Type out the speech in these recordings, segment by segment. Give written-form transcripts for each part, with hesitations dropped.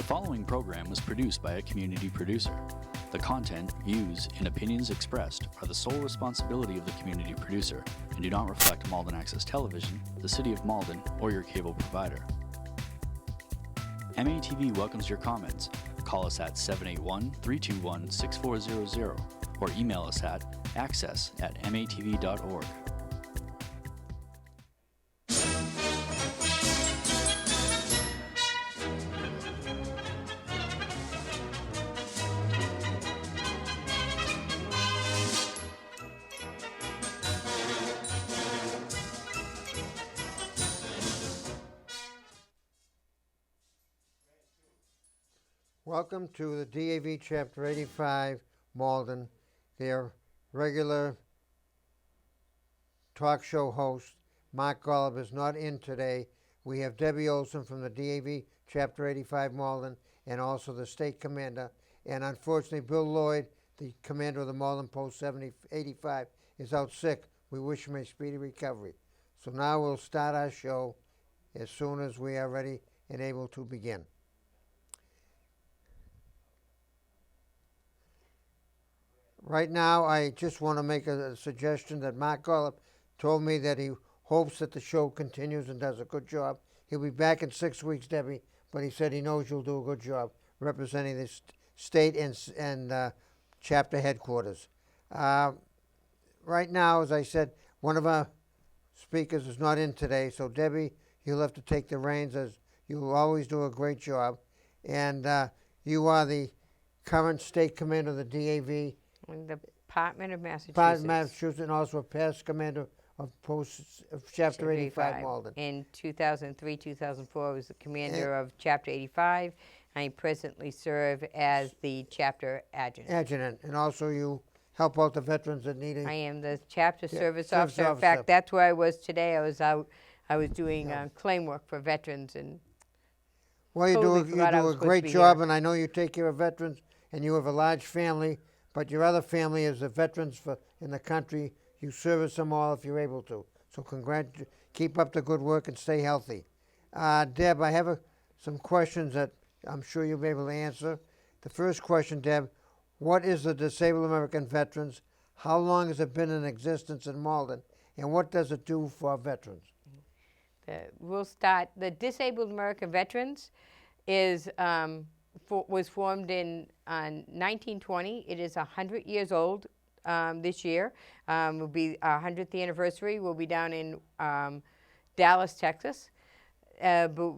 following program was produced by a community producer. The content, views, and opinions expressed are the sole responsibility of the community producer and do not reflect Malden Access Television, the City of Malden, or your cable provider. MATV welcomes your comments. Call us at 781-321-6400 or email us at access@matv.org. Welcome to the DAV Chapter 85, Malden. Their regular talk show host, Mark Golub, is not in today. We have Debbie Olson from the DAV Chapter 85, Malden, and also the state commander. And unfortunately, Bill Lloyd, the commander of the Malden Post 85, is out sick. We wish him a speedy recovery. So now we'll start our show as soon as we are ready and able to begin. Right now, I just want to make a suggestion that Mark Golub told me that he hopes that the show continues and does a good job. He'll be back in 6 weeks, Debbie, but he said he knows you'll do a good job representing the state and chapter headquarters. Right now, as I said, one of our speakers is not in today, so Debbie, you'll have to take the reins, as you always do a great job. And you are the current state commander of the DAV. The Department of Massachusetts. Department of Massachusetts, and also a past commander of Post of Chapter 85 Malden. In 2003, 2004, I was the commander of Chapter 85. I presently serve as the chapter adjutant. And also you help out the veterans that need it. I am the chapter service officer. In fact, that's where I was today. I was out. I was doing claim work for veterans, and well, you do a great job, and I know you take care of veterans, and you have a large family. But your other family is the veterans in the country. You service them all if you're able to. So keep up the good work and stay healthy. Deb, I have some questions that I'm sure you'll be able to answer. The first question, Deb, what is the Disabled American Veterans? How long has it been in existence in Malden? And what does it do for veterans? We'll start. The Disabled American Veterans was formed in 1920. It is 100 years old this year. Will be our 100th anniversary. We'll be down in Dallas, Texas. But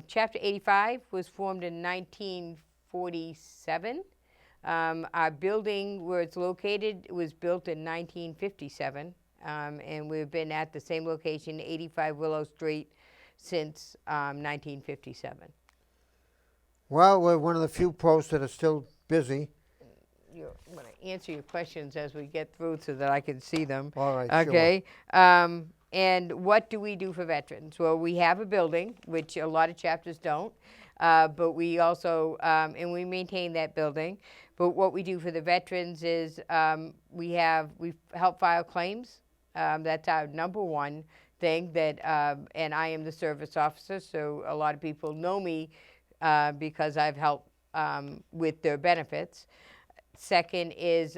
Chapter 85 was formed in 1947. Our building where it's located was built in 1957. And we've been at the same location, 85 Willow Street, since 1957. Well, we're one of the few posts that are still busy. I'm going to answer your questions as we get through so that I can see them. All right, okay. Sure. And what do we do for veterans? Well, we have a building, which a lot of chapters don't, but we also, and we maintain that building. But what we do for the veterans is we help file claims. That's our number one thing and I am the service officer, so a lot of people know me because I've helped with their benefits. Second is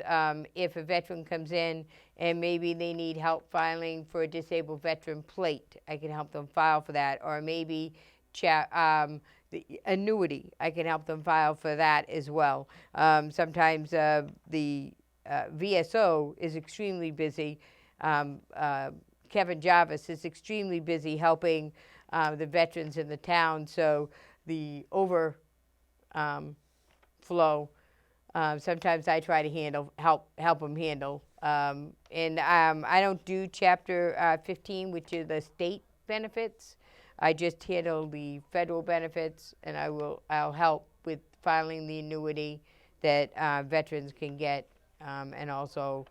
if a veteran comes in and maybe they need help filing for a disabled veteran plate, I can help them file for that. Or maybe the annuity, I can help them file for that as well. Sometimes the VSO is extremely busy. Kevin Jarvis is extremely busy helping the veterans in the town, so the overflow, sometimes I try to help them handle. And I don't do Chapter 15, which is the state benefits. I just handle the federal benefits, and I'll help with filing the annuity that veterans can get, and also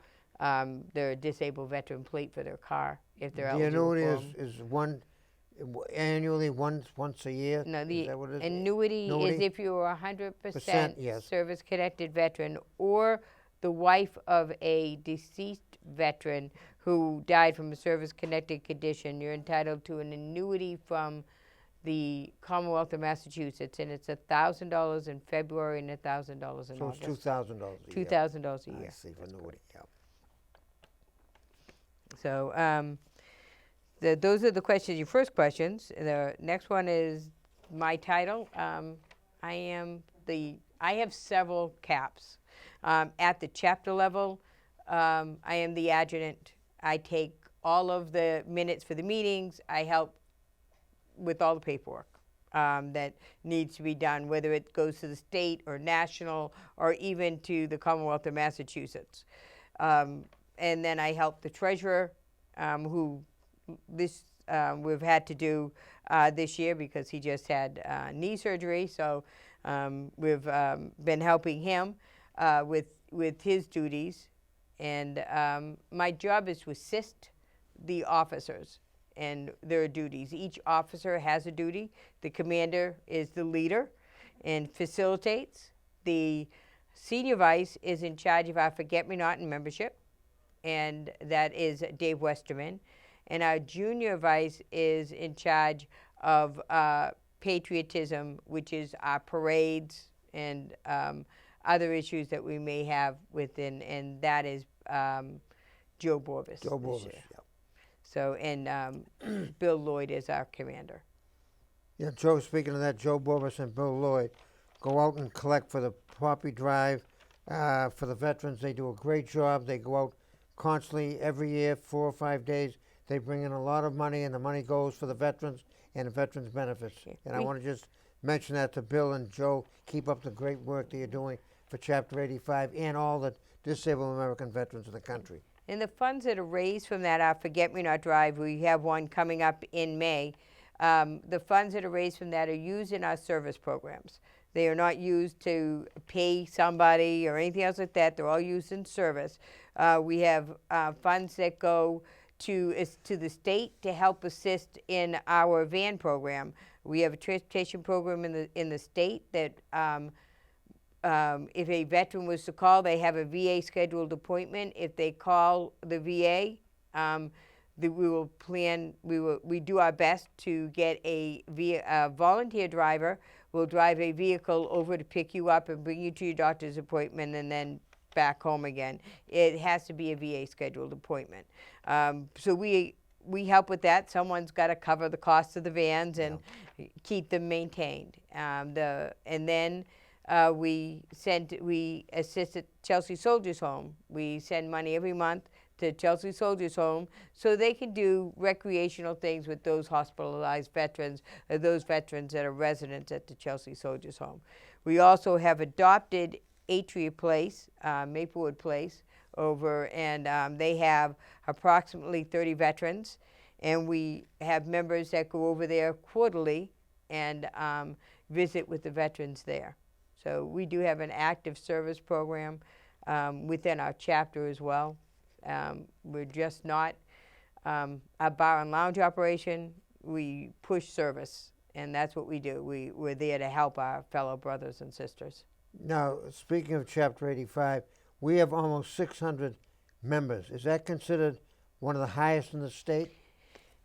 their disabled veteran plate for their car if they're eligible. The annuity is annually once a year? No, the is that what it is? annuity is if you're a 100% yes. service-connected veteran or the wife of a deceased veteran who died from a service-connected condition. You're entitled to an annuity from the Commonwealth of Massachusetts, and it's $1,000 in February and $1,000 in So it's August. $2,000 a year. $2,000 a I year. see, for annuity, yeah. So those are the questions, your first questions. The next one is my title. I have several caps. At the chapter level, I am the adjutant. I take all of the minutes for the meetings. I help with all the paperwork that needs to be done, whether it goes to the state or national or even to the Commonwealth of Massachusetts. And then I help the treasurer, who we've had to do this year because he just had knee surgery. So we've been helping him with his duties. And my job is to assist the officers and their duties. Each officer has a duty. The commander is the leader and facilitates. The senior vice is in charge of our Forget-Me-Not and membership, and that is Dave Westerman. And our junior vice is in charge of patriotism, which is our parades and other issues that we may have within, and that is Joe Borvis. Joe Borvis, yeah. So, and Bill Lloyd is our commander. Yeah, Joe, speaking of that, Joe Borvis and Bill Lloyd go out and collect for the Poppy Drive for the veterans. They do a great job. They go out constantly every year, 4 or 5 days. They bring in a lot of money, and the money goes for the veterans and the veterans benefits. And I want to just mention that to Bill and Joe. Keep up the great work that you're doing for Chapter 85 and all the disabled American veterans of the country. And the funds that are raised from that, our Forget-Me-Not Drive, we have one coming up in May. The funds that are raised from that are used in our service programs. They are not used to pay somebody or anything else like that. They're all used in service. We have funds that go to the state to help assist in our van program. We have a transportation program in the state that if a veteran was to call, they have a VA scheduled appointment. If they call the VA, we do our best to get a volunteer driver. We'll drive a vehicle over to pick you up and bring you to your doctor's appointment and then back home again. It has to be a VA scheduled appointment. So we help with that. Someone's got to cover the cost of the vans and keep them maintained. And then we assist at Chelsea Soldiers Home. We send money every month to Chelsea Soldiers Home so they can do recreational things with those hospitalized veterans, or those veterans that are residents at the Chelsea Soldiers Home. We also have adopted Atria Place, Maplewood Place, over, and they have approximately 30 veterans, and we have members that go over there quarterly and visit with the veterans there. So we do have an active service program within our chapter as well. We're just not a bar and lounge operation. We push service, and that's what we do. We're there to help our fellow brothers and sisters. Now, speaking of Chapter 85, we have almost 600 members. Is that considered one of the highest in the state?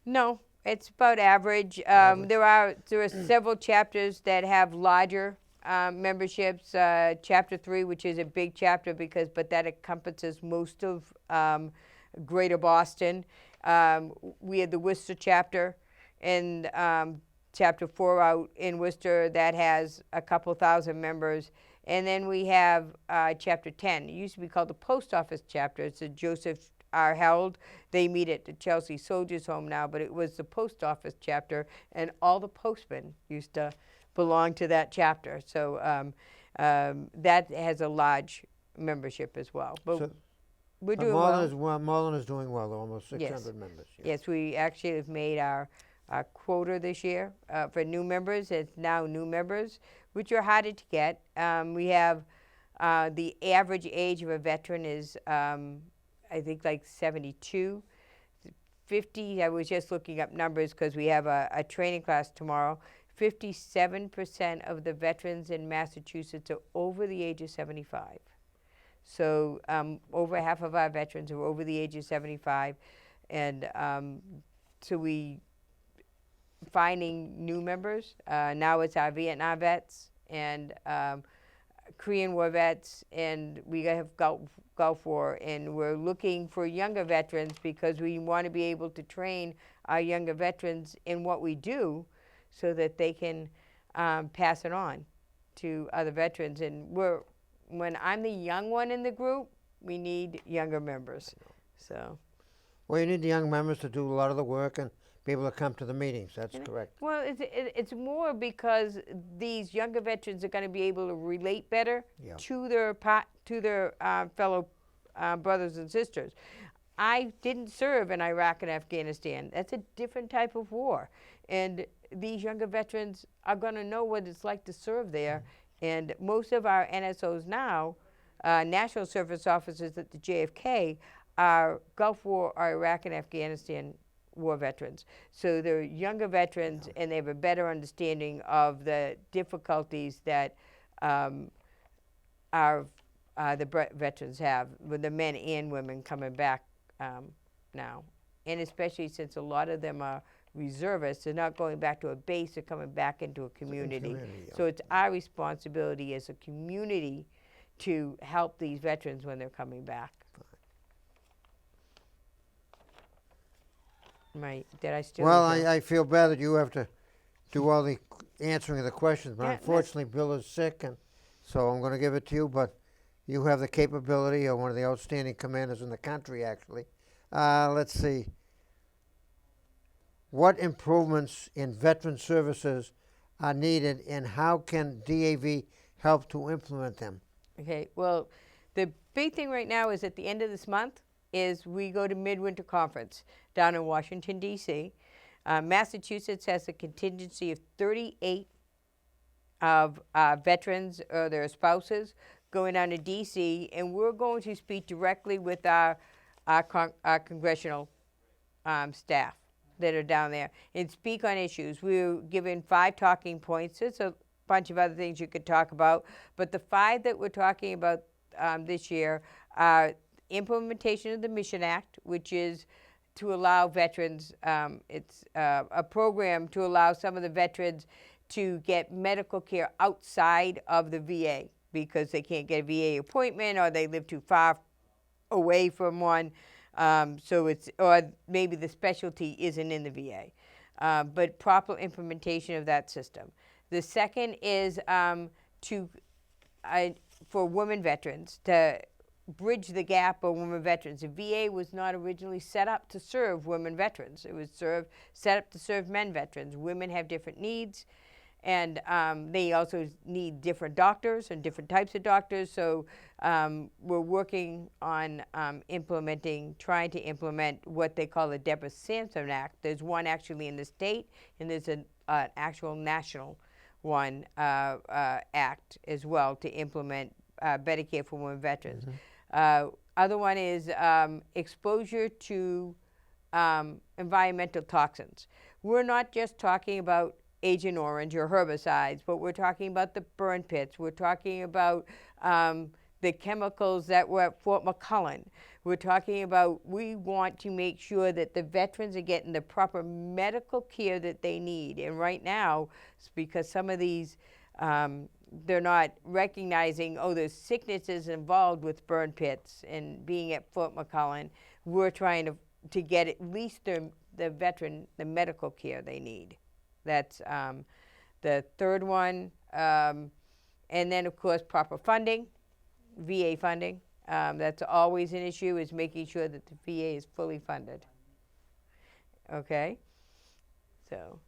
No, it's about average. There are several chapters that have larger memberships. Chapter 3, which is a big chapter but that encompasses most of Greater Boston. We have the Worcester chapter, and Chapter 4 out in Worcester that has a couple thousand members. And then we have Chapter 10. It used to be called the Post Office chapter. It's a Joseph R. Held. They meet at the Chelsea Soldiers Home now, but it was the Post Office chapter, and all the postmen used to belong to that chapter. So that has a large membership as well. But So, we're doing well. Marlin is doing well, almost 600 members. Yeah. Yes, we actually have made our quota this year for new members. It's now new members, which are harder to get. We have the average age of a veteran is, I think, like 72. 50, I was just looking up numbers because we have a training class tomorrow. 57% of the veterans in Massachusetts are over the age of 75. So over half of our veterans are over the age of 75. And so finding new members. Now it's our Vietnam vets and Korean War vets, and we have Gulf War, and we're looking for younger veterans because we want to be able to train our younger veterans in what we do so that they can pass it on to other veterans. And when I'm the young one in the group, we need younger members. So. Well, you need the young members to do a lot of the work and be able to come to the meetings. That's correct. Well, it's more because these younger veterans are going to be able to relate better to their fellow brothers and sisters. I didn't serve in Iraq and Afghanistan. That's a different type of war, and these younger veterans are going to know what it's like to serve there. And most of our NSOs now, National Service Officers at the JFK, are Gulf War, or Iraq and Afghanistan war veterans. So they're younger veterans, and they have a better understanding of the difficulties that the veterans have, with the men and women coming back now. And especially since a lot of them are reservists, they're not going back to a base, they're coming back into a community. So it's our responsibility as a community to help these veterans when they're coming back. Did I still? Well, I feel bad that you have to do all the answering of the questions, but unfortunately Bill is sick, and so I'm going to give it to you, but you have the capability of one of the outstanding commanders in the country, actually. Let's see. What improvements in veteran services are needed, and how can DAV help to implement them? Okay, well, the big thing right now is at the end of this month is we go to Midwinter Conference down in Washington, D.C. Massachusetts has a contingency of 38 of veterans or their spouses going down to D.C., and we're going to speak directly with our congressional staff that are down there and speak on issues. We're given 5 talking points. There's a bunch of other things you could talk about, but the 5 that we're talking about this year are implementation of the Mission Act, which is to allow veterans, it's a program to allow some of the veterans to get medical care outside of the VA because they can't get a VA appointment or they live too far away from one. So it's, or maybe the specialty isn't in the VA, but proper implementation of that system. The second is for women veterans to bridge the gap of women veterans. The VA was not originally set up to serve women veterans. It was set up to serve men veterans. Women have different needs, and they also need different doctors and different types of doctors. So we're working on trying to implement what they call the Dept Act. There's one actually in the state, and there's an actual national one act as well to implement better care for women veterans. Other one is exposure to environmental toxins. We're not just talking about Agent Orange or herbicides, but we're talking about the burn pits. We're talking about the chemicals that were at Fort McClellan. We're talking about, we want to make sure that the veterans are getting the proper medical care that they need. And right now, it's because some of these, they're not recognizing, oh, there's sicknesses involved with burn pits and being at Fort McClellan. We're trying to get at least the veteran the medical care they need. That's the third one. And then, of course, proper funding, VA funding. That's always an issue, is making sure that the VA is fully funded. Okay? So.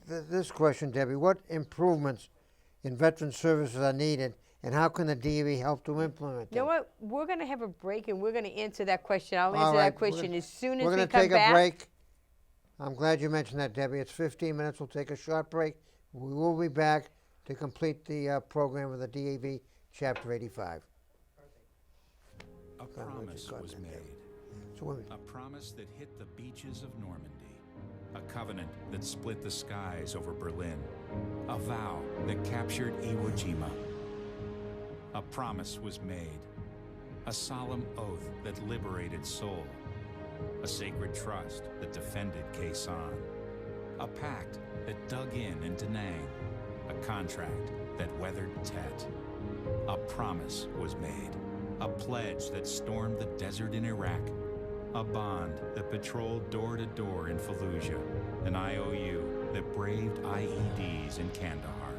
This question, Debbie, what improvements in veteran services are needed, and how can the DAV help to implement them? You know what? We're going to have a break, and we're going to answer that question. I'll answer that question as soon as we come back. We're going to take a break. I'm glad you mentioned that, Debbie. It's 15 minutes. We'll take a short break. We will be back to complete the program of the DAV Chapter 85. A promise was made. A promise that hit the beaches of Normandy. A covenant that split the skies over Berlin. A vow that captured Iwo Jima. A promise was made. A solemn oath that liberated Seoul. a sacred trust that defended Khe Sanh, a pact that dug in Da Nang, a contract that weathered Tet. A promise was made, a pledge that stormed the desert in Iraq, a bond that patrolled door to door in Fallujah, an IOU that braved IEDs in Kandahar.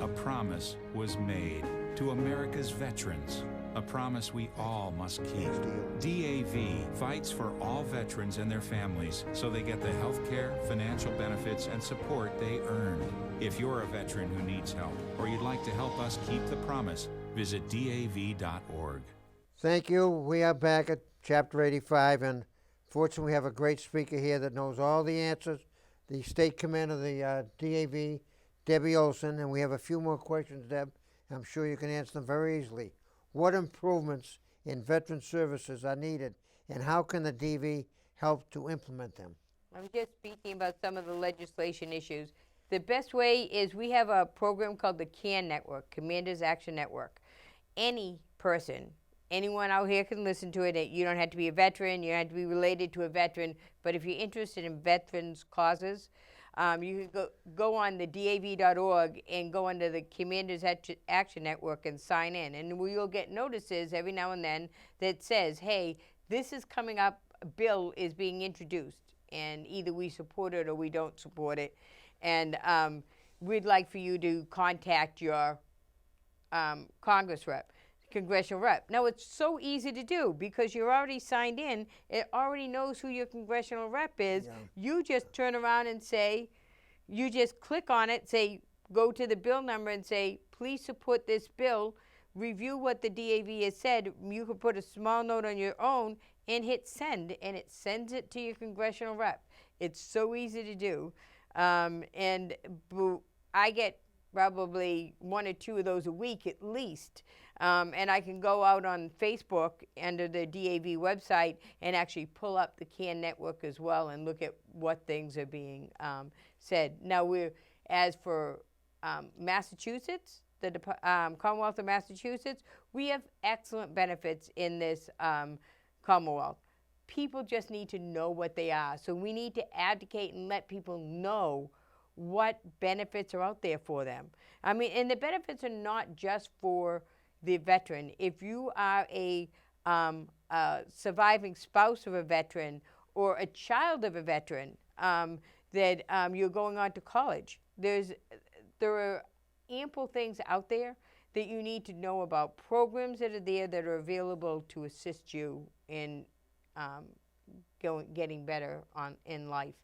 A promise was made to America's veterans, a promise we all must keep. DAV fights for all veterans and their families so they get the health care, financial benefits, and support they earned. If you're a veteran who needs help or you'd like to help us keep the promise, visit DAV.org. Thank you. We are back at Chapter 85, and fortunately we have a great speaker here that knows all the answers, the State Commander of the DAV, Debbie Olson, and we have a few more questions, Deb. I'm sure you can answer them very easily. What improvements in veteran services are needed, and how can the DAV help to implement them? I'm just speaking about some of the legislation issues. The best way is we have a program called the Kahn Network, Commanders Action Network. Any person, anyone out here can listen to it. You don't have to be a veteran, you don't have to be related to a veteran, but if you're interested in veterans' causes, you can go on the DAV.org and go under the Commanders Action Network and sign in. And you'll get notices every now and then that says, hey, this is coming up, a bill is being introduced, and either we support it or we don't support it. And we'd like for you to contact your Congress rep, congressional rep. Now, it's so easy to do because you're already signed in. It already knows who your congressional rep is. Yeah. You just turn around and say, you just click on it, say, go to the bill number and say, please support this bill, review what the DAV has said. You can put a small note on your own and hit send, and it sends it to your congressional rep. It's so easy to do. And I get probably 1 or 2 of those a week at least. And I can go out on Facebook under the DAV website and actually pull up the Kahn Network as well and look at what things are being said. Now, as for Massachusetts, the Commonwealth of Massachusetts, we have excellent benefits in this Commonwealth. People just need to know what they are. So we need to advocate and let people know what benefits are out there for them. I mean, and the benefits are not just for the veteran. If you are a surviving spouse of a veteran or a child of a veteran that you're going on to college, there are ample things out there that you need to know about, programs that are there that are available to assist you in getting better in life.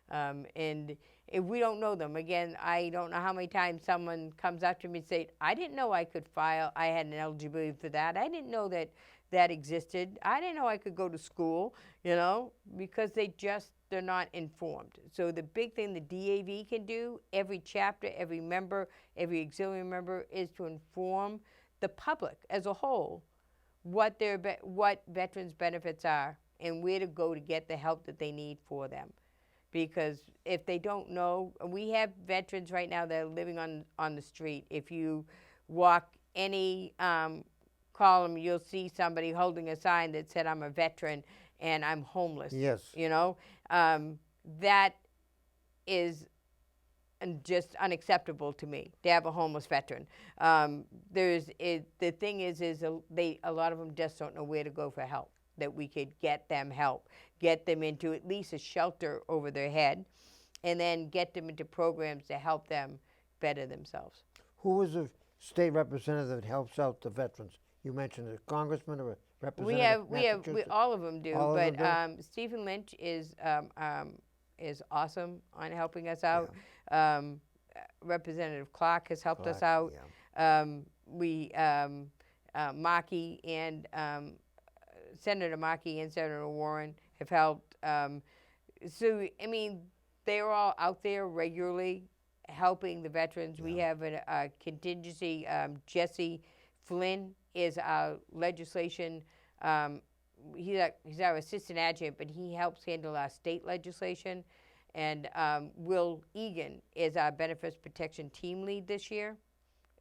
And if we don't know them, again, I don't know how many times someone comes up to me and say, I didn't know I could file, I had an eligibility for that. I didn't know that that existed. I didn't know I could go to school, because they're not informed. So the big thing the DAV can do, every chapter, every member, every auxiliary member, is to inform the public as a whole what veterans' benefits are and where to go to get the help that they need for them. Because if they don't know, we have veterans right now that are living on the street. If you walk any column, you'll see somebody holding a sign that said, I'm a veteran and I'm homeless. Yes. That is just unacceptable to me, to have a homeless veteran. The thing is a lot of them just don't know where to go for help, that we could get them help, get them into at least a shelter over their head, and then get them into programs to help them better themselves. Who is a state representative that helps out the veterans? You mentioned a congressman or a representative. We all of them do, but Stephen Lynch is awesome on helping us out. Yeah. Representative Clark has helped us out. Yeah. Markey and Senator Markey and Senator Warren have helped. So, I mean, they're all out there regularly helping the veterans. Yeah. We have a contingency. Jesse Flynn is our legislation. He's our assistant adjutant, but he helps handle our state legislation. And Will Egan is our benefits protection team lead this year.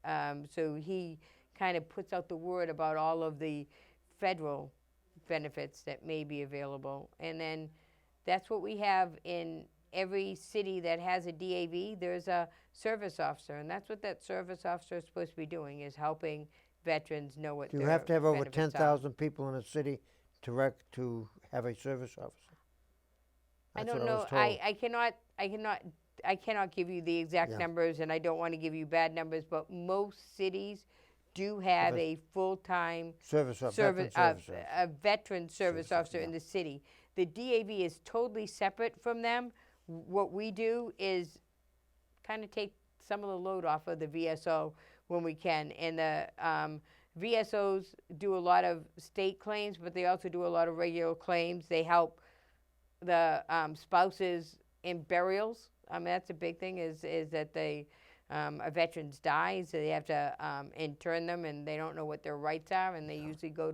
So he kind of puts out the word about all of the federal benefits that may be available. And then that's what we have in every city that has a DAV. There's a service officer, and that's what that service officer is supposed to be doing, is helping veterans know what Do you their have to have over benefits are. 10,000 people in a city to have a service officer? I That's don't what know. was told. I cannot give you the exact Yeah. numbers, and I don't want to give you bad numbers, but most cities do have Of a a full-time Service officer, service, veteran service officer. a veteran service Service, officer yeah. in the city. The DAV is totally separate from them. What we do is kind of take some of the load off of the VSO when we can. And the VSOs do a lot of state claims, but they also do a lot of regular claims. They help the spouses in burials. That's a big thing, is that they a veterans die, so they have to intern them, and they don't know what their rights are, and they usually go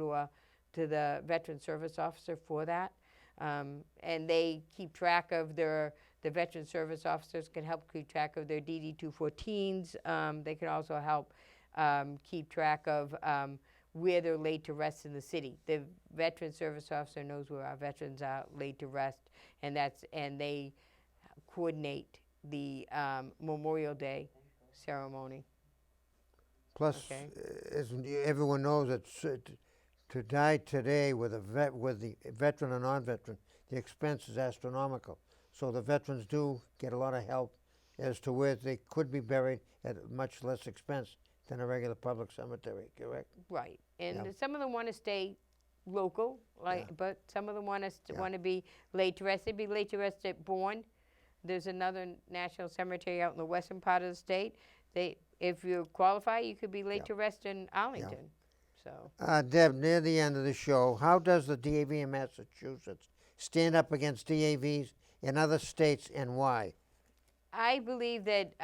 to the veteran service officer for that. And they keep track of the veteran service officers can help keep track of their DD-214s. They can also help keep track of where they're laid to rest in the city. The veteran service officer knows where our veterans are laid to rest, and they coordinate the Memorial Day ceremony. Plus, Okay. as everyone knows, to die today with the veteran or non-veteran, the expense is astronomical. So the veterans do get a lot of help as to where they could be buried at much less expense than a regular public cemetery, correct? Right, and Yeah. some of them want to stay local, Yeah. but some of them want to Yeah. want to be laid to rest. They'd be laid to rest at Bourne. There's another national cemetery out in the western part of the state. If you qualify, you could be laid Yeah. to rest in Arlington. So Deb, near the end of the show, how does the DAV in Massachusetts stand up against DAVs in other states, and why? I believe that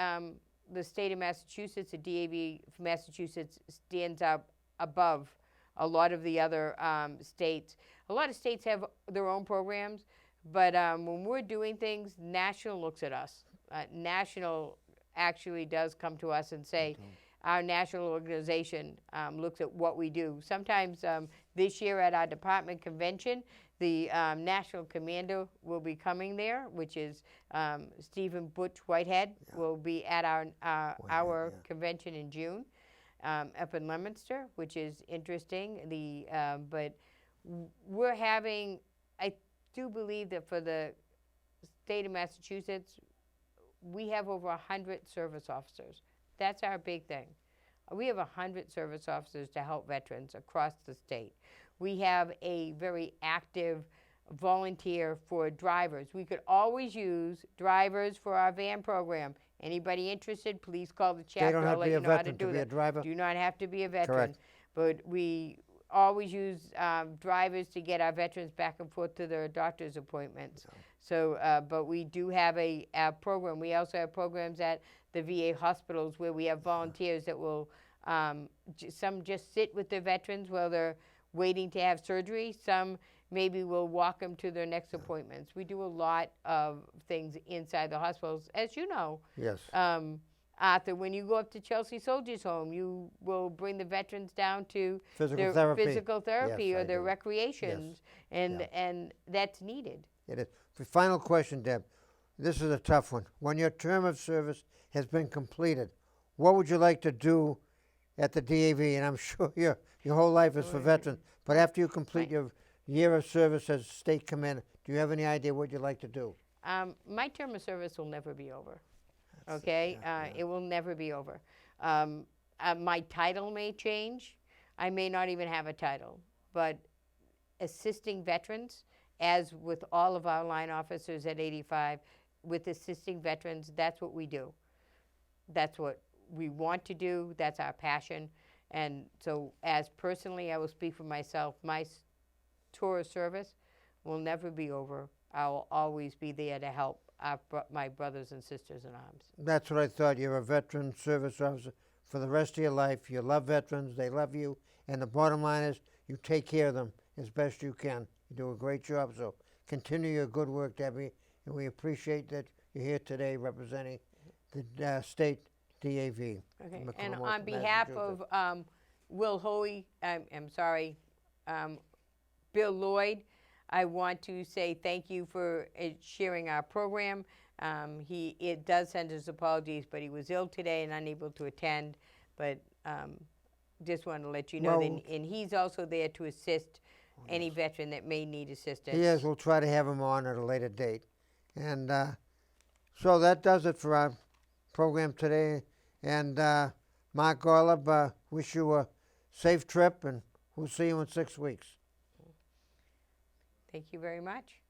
the state of Massachusetts, the DAV of Massachusetts, stands up above a lot of the other states. A lot of states have their own programs, but when we're doing things, National looks at us. National actually does come to us and say, our national organization looks at what we do. Sometimes this year at our department convention, the National Commander will be coming there, which is Stephen Butch Whitehead will be at our convention in June up in Leominster, which is interesting. But we're having, I do believe that for the state of Massachusetts, we have over 100 service officers. That's our big thing. We have 100 service officers to help veterans across the state. We have a very active volunteer for drivers. We could always use drivers for our van program. Anybody interested, please call the chapter. They don't have I'll to let be you a know how to veteran do to be a that. driver? Do not have to be a veteran. Correct. But we always use drivers to get our veterans back and forth to their doctor's appointments. So, but we do have a program. We also have programs at the VA hospitals where we have volunteers that will, some just sit with the veterans while they're waiting to have surgery. Some maybe will walk them to their next appointments. We do a lot of things inside the hospitals. As you know, Yes. Arthur, when you go up to Chelsea Soldiers Home, you will bring the veterans down to Physical their therapy. physical therapy Yes, or I their do. recreations, and that's needed. It is. The final question, Deb. This is a tough one. When your term of service has been completed, what would you like to do at the DAV? And I'm sure your whole life is for veterans. But after you complete your year of service as state commander, do you have any idea what you'd like to do? My term of service will never be over. Okay, it will never be over. My title may change. I may not even have a title, but assisting veterans, as with all of our line officers at 85, with assisting veterans, that's what we do. That's what we want to do. That's our passion. And so as personally, I will speak for myself, my tour of service will never be over. I will always be there to help my brothers and sisters in arms. That's what I thought. You're a veteran service officer for the rest of your life. You love veterans. They love you. And the bottom line is you take care of them as best you can. You do a great job. So continue your good work, Debbie. And we appreciate that you're here today representing the state DAV. Okay. in And Macomb, on behalf Massachusetts. of Will Hoey, I'm sorry, Bill Lloyd, I want to say thank you for sharing our program. It does send his apologies, but he was ill today and unable to attend. But just want to let you know Well, that, and he's also there to assist any veteran that may need assistance. He is. We'll try to have him on at a later date. And so that does it for our program today. And Mark Golub, wish you a safe trip, and we'll see you in 6 weeks. Thank you very much.